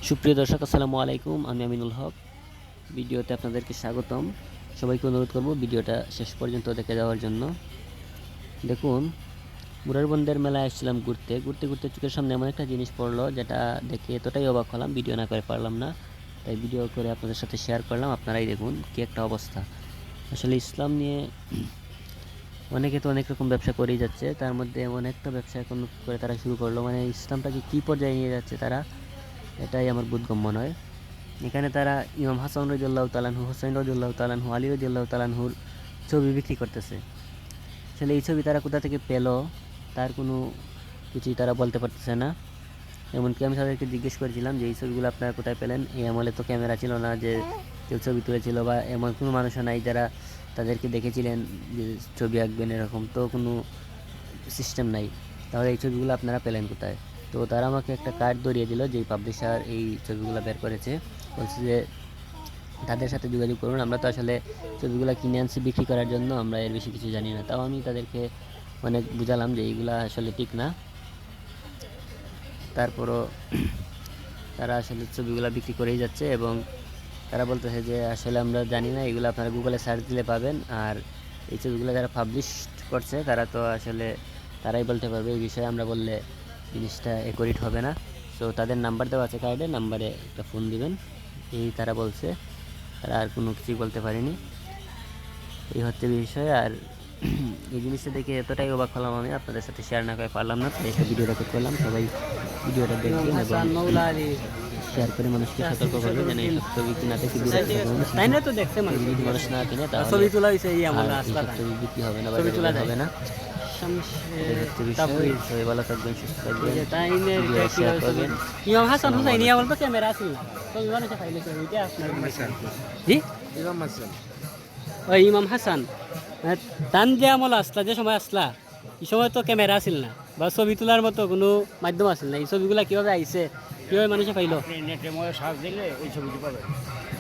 সুপ্রিয় দর্শক, আসসালামু আলাইকুম। আমি আমিনুল হক। ভিডিওতে আপনাদেরকে স্বাগতম। সবাইকে অনুরোধ করব ভিডিওটা শেষ পর্যন্ত দেখে যাওয়ার জন্য। দেখুন, মুরারবন্দের মেলায় আসছিলাম ঘুরতে ঘুরতে ঘুরতে চোখের সামনে এমন একটা জিনিস পড়লো, যেটা দেখে এতটাই অবাক হলাম, ভিডিও না করে পারলাম না। তাই ভিডিও করে আপনাদের সাথে শেয়ার করলাম। আপনারাই দেখুন কি একটা অবস্থা। আসলে ইসলাম নিয়ে অনেকে তো অনেক রকম ব্যবসা করেই যাচ্ছে, তার মধ্যে এমন একটা ব্যবসা এখন করে তারা শুরু করলো, মানে ইসলামটাকে কী পর্যায়ে নিয়ে যাচ্ছে তারা, এটাই আমার বোধগম্য নয়। এখানে তারা ইমাম হাসান রাদিয়াল্লাহু তাআলা আনহু, হোসেন রাদিয়াল্লাহু তাআলা আনহু, আলী রাদিয়াল্লাহু তাআলা আনহুর ছবি বিক্রি করতেছে। আসলে এই ছবি তারা কোথা থেকে পেল তার কোনো কিছুই তারা বলতে পারতেছে না। এমনকি আমি তাদেরকে জিজ্ঞেস করেছিলাম যে এই ছবিগুলো আপনারা কোথায় পেলেন। এই আমলে তো ক্যামেরা ছিল না যে কেউ ছবি তুলেছিল, বা এমন কোনো মানুষও নাই যারা তাদেরকে দেখেছিলেন যে ছবি আঁকবেন, এরকম তো কোনো সিস্টেম নাই। তাহলে এই ছবিগুলো আপনারা পেলেন কোথায়? তো তারা আমাকে একটা কার্ড ধরিয়ে দিল, যেই পাবলিশার এই ছবিগুলো বের করেছে। বলছে যে তাদের সাথে যোগাযোগ করুন। আমরা তো আসলে ছবিগুলো কিনে আনছি বিক্রি করার জন্য, আমরা এর বেশি কিছু জানি না। তাও আমি তাদেরকে অনেক বুঝালাম যে এইগুলা আসলে ঠিক না। তারপরও তারা আসলে ছবিগুলো বিক্রি করেই যাচ্ছে, এবং তারা বলতেছে যে আসলে আমরা জানি না, এগুলো আপনারা গুগলে সার্চ দিলে পাবেন। আর এই ছবিগুলো যারা পাবলিশ করছে তারা তো আসলে তারাই বলতে পারবে এই বিষয়ে, আমরা বললে জিনিসটা অ্যাকুরেট হবে না। সো তাদের নাম্বার দেওয়া আছে কার্ডে, নাম্বারে একটা ফোন দিবেন, এই তারা বলছে। তারা আর কোনো কিছুই বলতে পারেনি। এই হচ্ছে বিষয়। আর এই জিনিসটা দেখে এতটাই অবাক হলাম, আমি আপনাদের সাথে শেয়ার না করে পারলাম না, তাই একটা ভিডিও রেকর্ড করলাম। সবাই ভিডিওটা দেখবেন এবং শেয়ার করে মানুষকে সতর্ক করবে যেন এই সব ছবি কিনা থেকে দূরে থাকবেন। যদি মানুষ না কিনে তাহলে ছবি তোলা হয়েছে, ছবি বিক্রি হবে না, ছবি তোলা হবে না। সবাই ভালো থাকবেন, সুস্থ থাকবেন, শেয়ার করবেন। ইমাম হাসান হুসাইন ইয়া বলতো ক্যামেরা আছে না তো বিমানে তো ফাইলে ওইটা আপনার জি ইমাম হাসান ওই ইমাম হাসান তান যে আমল আসলা, যে সময় আসলা এই সময় তো ক্যামেরা আসিল না, বা ছবি তোলার মতো কোনো মাধ্যম আসিল না। এই ছবিগুলা কীভাবে আইছে, কীভাবে মানুষে পাইলো? নেটে মধ্যে সার্চ দিলে ওই ছবিটি পাবে,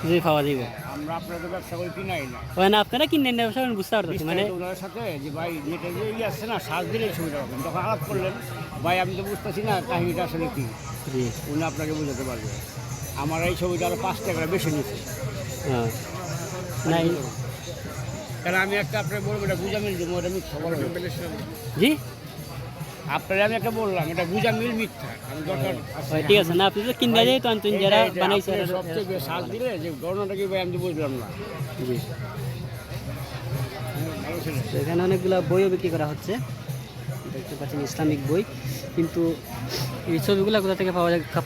যে পাওয়া যাইব। আমরা আপনাদের ব্যবসা করে কিনাই না। ওই না আপনারা কিনেন না, ব্যবসা করেন, বুঝতে পারতেছি। মানে ওনার সাথে যে ভাই নেটে যে ইয়ে আসছে না, সার্চ দিলে এই ছবিটা পাবেন। তখন আলাপ করলেন, ভাই আমি তো বুঝতেছি না কাহিনিটা আসলে কী, জি উনি আপনাকে বোঝাতে পারবে। আমার এই ছবিটা আরও 5 টাকা বেশি নিচ্ছে। হ্যাঁ নাই কারণ আমি একটা আপনার বলবো, এটা বুঝা মিল দেবো, ওটা মিথ্যা বলবো। জি আপনারা আমি একটা বললাম, এটা বুঝা মিল মিথ্যা। আমি দরকার ওই ঠিক আছে না, আপনি তো কিনে যাই তো আনতেন যারা বানাইছে। সবচেয়ে সার্চ দিলে যে ঘটনাটা কি ভাই আমি তো বুঝলাম না। জি ভালো ছিল। তো এখানে অনেকগুলো বইও বিক্রি করা হচ্ছে, দেখতে পাচ্ছেন ইসলামিক বই। কিন্তু এই ছবিগুলো কোথা থেকে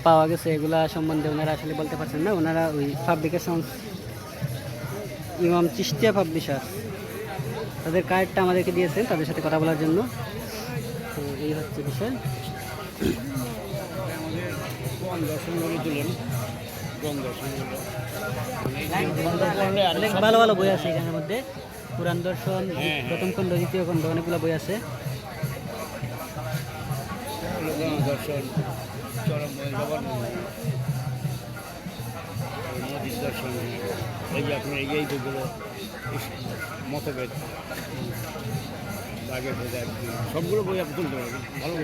পাওয়া গেছে এগুলা সম্বন্ধে ওনারা আসলে বলতে পারছেন না। ওনারা ওই পাবলিকেশন ইমাম চিশতিয়া পাবলিশার, তাদের কার্ডটা আমাদেরকে দিয়েছেন তাদের সাথে কথা বলার জন্য। তো এই হচ্ছে বিষয়। আমাদের কোন দর্শনগুলো দিলেন, কোন দর্শনগুলো অনেক ভালো ভালো বই আছে এখানের মধ্যে। পুরাণ দর্শন, প্রথম খণ্ড, দ্বিতীয় খণ্ড, অনেকগুলো বই আছে। দর্শন, চরম মোদীর দর্শন, এই যে আপনার এই যেগুলো মতভেদ, বাঘের ভেদ, সবগুলো বই আপনি তুলতে পারবেন। ভালো